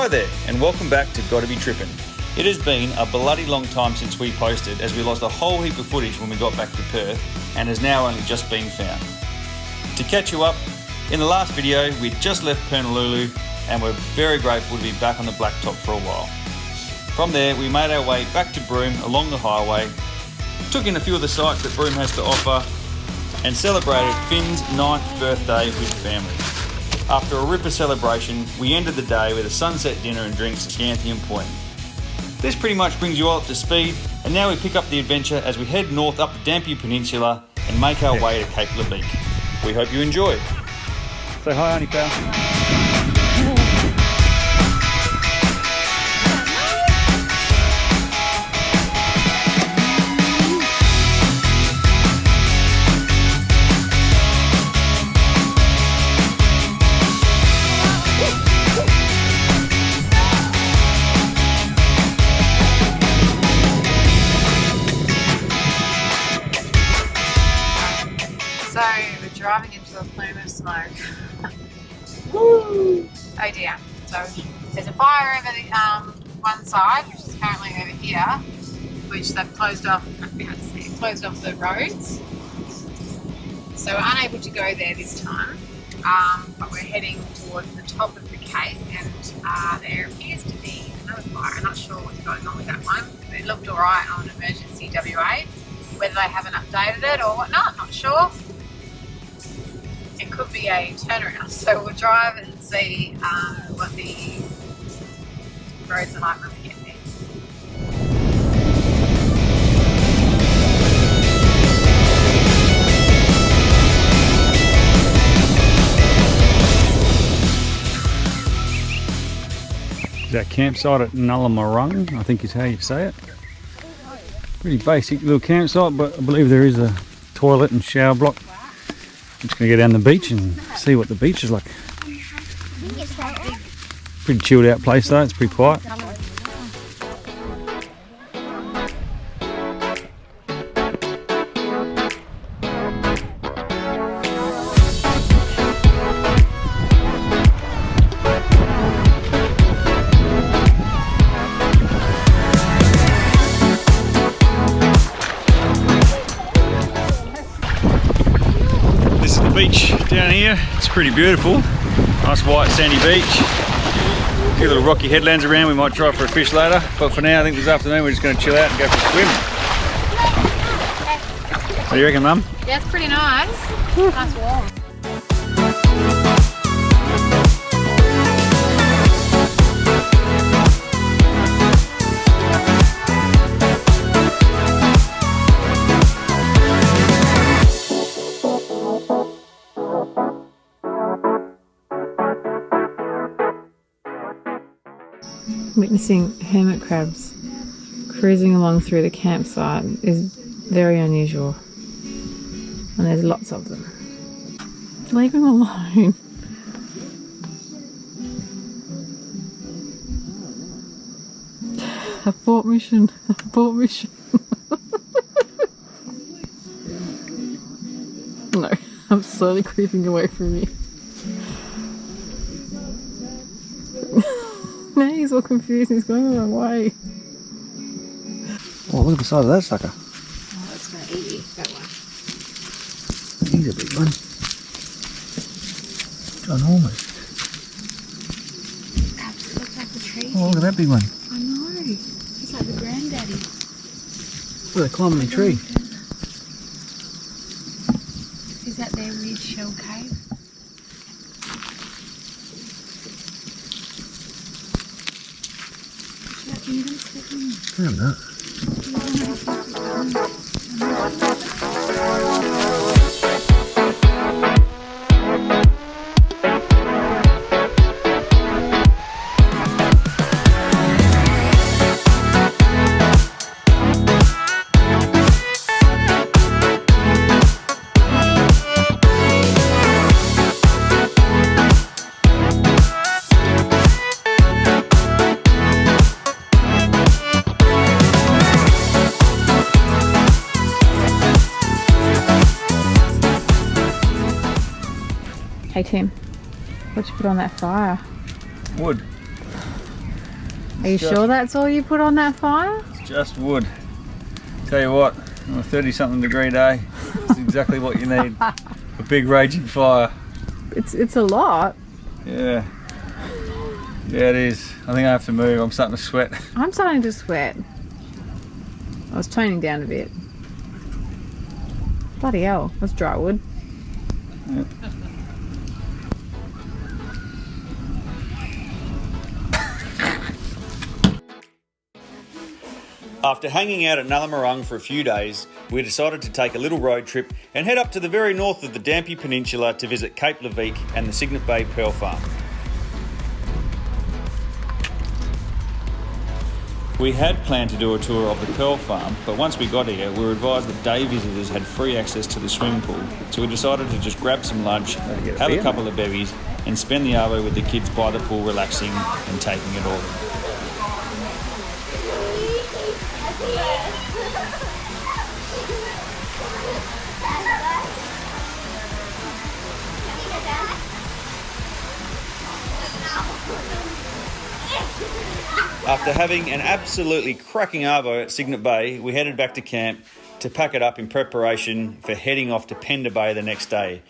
there, and welcome back to Gotta Be Trippin. It has been a bloody long time since we posted, as we lost a whole heap of footage when we got back to Perth, and has now only just been found. To catch you up, in the last video we'd just left Purnululu and we're very grateful to be back on the blacktop for a while. From there we made our way back to Broome along the highway, took in a few of the sights that Broome has to offer, and celebrated Finn's 9th birthday with family. After a ripper celebration, we ended the day with a sunset dinner and drinks at Ganthian Point. This pretty much brings you all up to speed, and now we pick up the adventure as we head north up the Dampier Peninsula and make our way to Cape Leveque. We hope you enjoy. Say hi, Auntie Pal. So we're driving into a plume of smoke. Woo! Oh dear. So there's a fire over the one side, which is currently over here, which they've closed off. Closed off the roads. So we're unable to go there this time, but we're heading towards the top of the cape, and there appears to be another fire. I'm not sure what's going on with that one. It looked alright on emergency WA. Whether they haven't updated it or whatnot, not sure. It could be a turnaround, so we'll drive and see what the roads are like when we get there. Is that campsite at Gnylmarung, I think is how you say it. Pretty basic little campsite, but I believe there is a toilet and shower block. I'm just going to go down the beach and see what the beach is like. Pretty chilled out place though, it's pretty quiet. Beach down here, it's pretty beautiful. Nice white sandy beach. A few little rocky headlands around, we might try for a fish later, but for now I think this afternoon we're just going to chill out and go for a swim. What do you reckon, Mum? Yeah, it's pretty nice. Nice warm. Witnessing hermit crabs cruising along through the campsite is very unusual, and there's lots of them. Leave them alone. Abort mission. Abort mission. No, I'm slowly creeping away from you. Now he's all confused, he's going the wrong way. Oh, look at the size of that sucker. Oh, that's going to eat you, that one. He's a big one. Ginormous. It looks like the tree. Oh, look at that big one. I know. It's like the granddaddy. Look at the climbing the tree. Is that their weird shell cave? I'm not. Hey Tim, what'd you put on that fire? Wood. Are you sure that's all you put on that fire? It's just wood. Tell you what, on a 30-something degree day, it's exactly what you need. A big raging fire. It's a lot. Yeah. Yeah, it is. I think I have to move. I'm starting to sweat. I'm starting to sweat. I was toning down a bit. Bloody hell, that's dry wood. Yeah. After hanging out at Gnylmarung for a few days, we decided to take a little road trip and head up to the very north of the Dampier Peninsula to visit Cape Leveque and the Cygnet Bay Pearl Farm. We had planned to do a tour of the Pearl Farm, but once we got here, we were advised that day visitors had free access to the swimming pool, so we decided to just grab some lunch, have a couple of bevies, and spend the arvo with the kids by the pool relaxing and taking it all. After having an absolutely cracking arvo at Cygnet Bay, we headed back to camp to pack it up in preparation for heading off to Pender Bay the next day.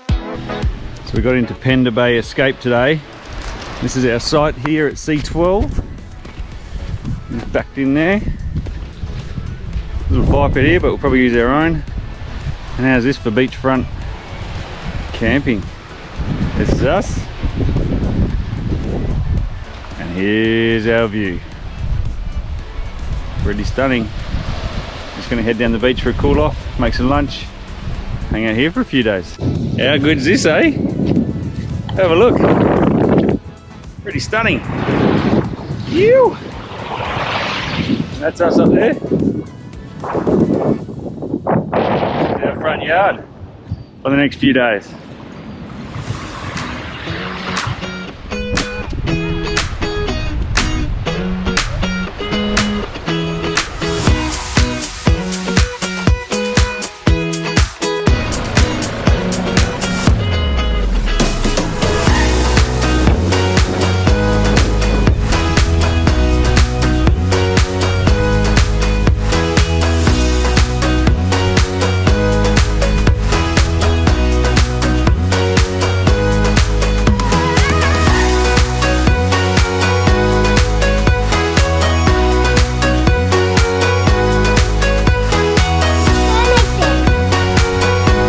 So we got into Pender Bay Escape today. This is our site here at C12. It's backed in there. Little fire pit here, but we'll probably use our own. And how's this for beachfront camping? This is us. And here's our view. Really stunning. Just going to head down the beach for a cool off, make some lunch, hang out here for a few days. How good's this, eh? Have a look. Pretty stunning. Ew! That's us up there. It's our front yard for the next few days.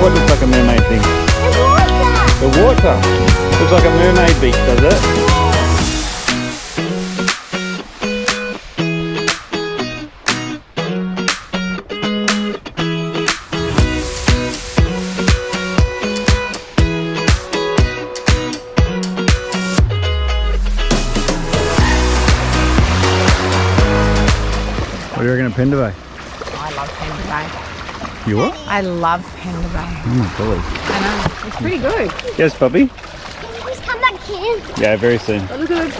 What looks like a mermaid thing? The water. Looks like a mermaid beach, does it? What do you reckon of Pender Bay? I love Pender Bay. You what? I love Pender Bay. Golly. I know, it's pretty good. Yes, puppy? Please come back here. Yeah, very soon. Oh, look at it.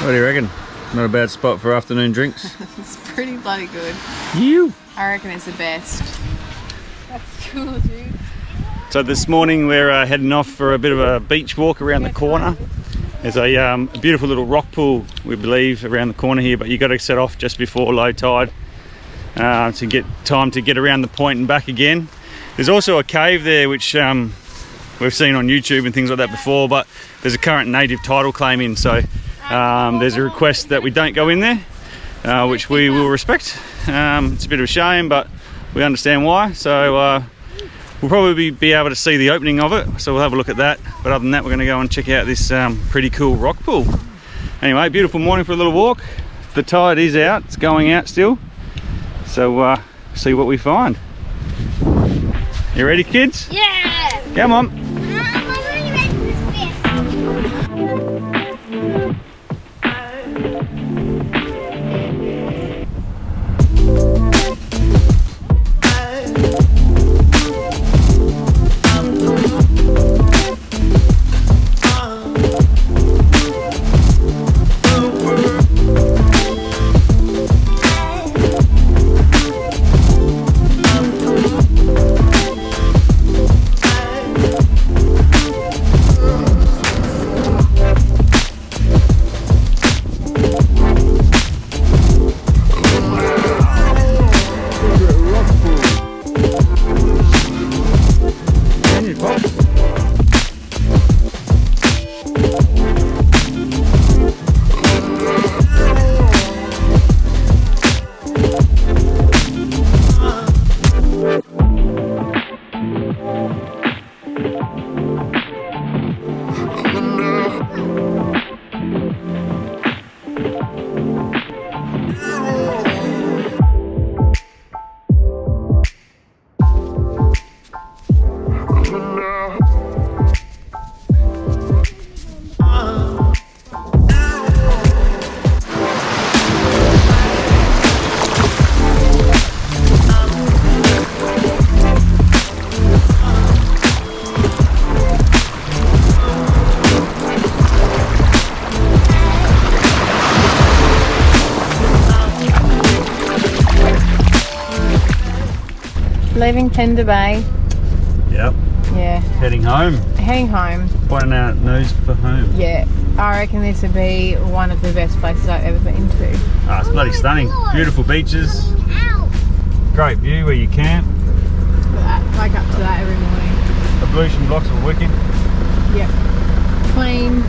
What do you reckon? Not a bad spot for afternoon drinks. It's pretty bloody good. You. I reckon it's the best. That's cool, dude. So this morning we're heading off for a bit of a beach walk around the corner. There's a beautiful little rock pool, we believe, around the corner here, but you got to set off just before low tide to get time to get around the point and back again. There's also a cave there which we've seen on YouTube and things like that before, but there's a current native title claim in, so there's a request that we don't go in there, which we will respect. It's a bit of a shame, but we understand why. So we'll probably be able to see the opening of it, so we'll have a look at that. But other than that, we're going to go and check out this pretty cool rock pool. Anyway, beautiful morning for a little walk. The tide is out, it's going out still. So see what we find. You ready, kids? Yeah. Come on. I'm really ready for this fish. Leaving Pender Bay. Yep. Yeah. Heading home. Heading home. Pointing our nose for home. Yeah. I reckon this would be one of the best places I've ever been to. Ah, it's bloody stunning. Beautiful beaches. Ow. Great view where you camp. Look at that. Wake up to that every morning. Ablution blocks are wicked. Yep. Clean,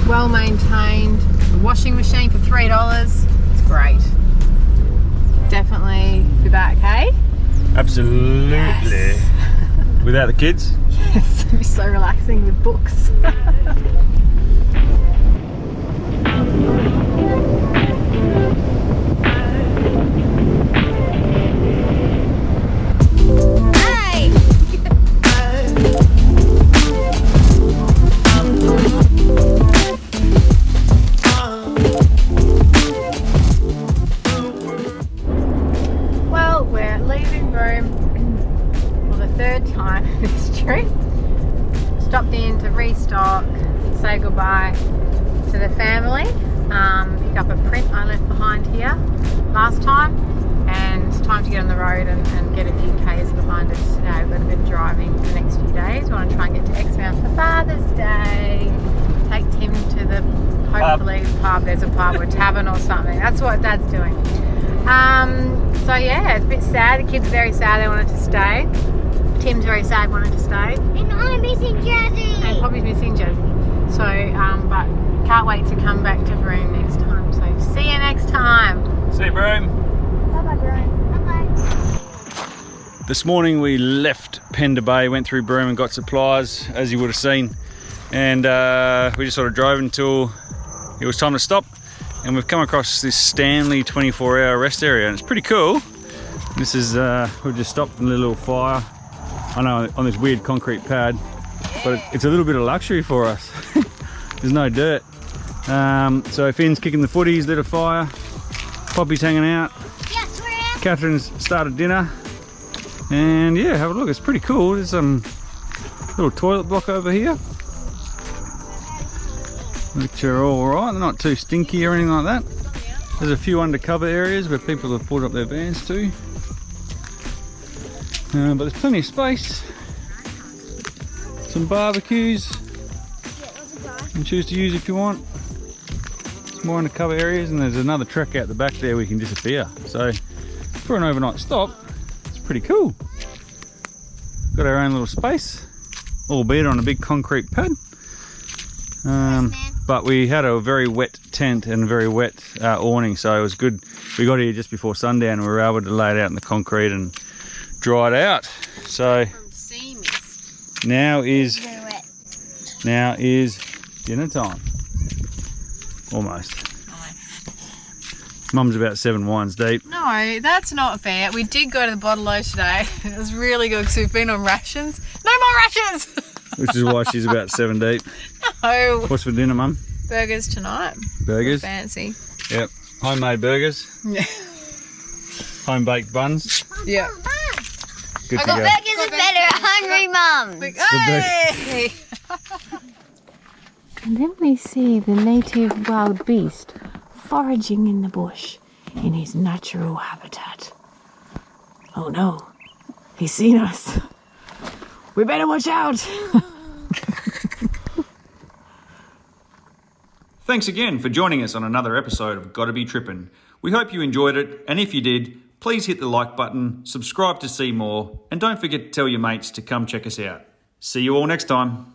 well maintained. The washing machine for $3. It's great. Definitely be back, hey? Absolutely. Yes. Without the kids? Yes, it'd be so relaxing with books. Hey. Well, we're leaving Rome for the third time this trip. Stopped in to restock, say goodbye to the family, pick up a print I left behind here last time, and it's time to get on the road and get a few Ks behind us today. We've got a bit of driving for the next few days. We want to try and get to Exmouth for Father's Day. Take Tim to the, hopefully, pub. There's a pub or tavern or something. That's what Dad's doing. So yeah, it's a bit sad. The kids are very sad they wanted to stay. Tim's very sad wanted to stay. And I'm missing Jersey. And Poppy's missing Jersey. So, but can't wait to come back to Broome next time. So see you next time. See you, Broome. Bye-bye, Brian. Bye-bye. This morning we left Pender Bay, went through Broome and got supplies, as you would have seen. And we just sort of drove until it was time to stop. And we've come across this Stanley 24-hour rest area, and it's pretty cool. This is, we've just stopped in a little fire, I know, on this weird concrete pad, but it's a little bit of luxury for us. There's no dirt. So Finn's kicking the footies, lit a fire, Poppy's hanging out, Yes, we're out. Catherine's started dinner, and yeah, have a look, it's pretty cool. There's some little toilet block over here, which are all right, they're not too stinky or anything like that. There's a few undercover areas where people have pulled up their vans too. But there's plenty of space. Some barbecues you can choose to use if you want. Some more undercover areas, and there's another track out the back there where you can disappear. So for an overnight stop, it's pretty cool. Got our own little space, albeit on a big concrete pad. But we had a very wet tent and a very wet awning, so it was good. We got here just before sundown and we were able to lay it out in the concrete and dry it out. So now is dinner time. Almost. Mum's about 7 wines deep. No, that's not fair. We did go to the Bottle-O today. It was really good because we've been on rations. No more rations! Which is why she's about 7 deep. No. What's for dinner, Mum? Burgers tonight. Burgers? Fancy. Yep. Homemade burgers. Yeah. Home baked buns. Yeah. Good to Burgers go. is better at Hungry Mum. Hey! And then we see the native wild beast foraging in the bush in his natural habitat. Oh no, he's seen us. We better watch out. Thanks again for joining us on another episode of Gotta Be Trippin. We hope you enjoyed it, and if you did, please hit the like button, subscribe to see more, and don't forget to tell your mates to come check us out. See you all next time.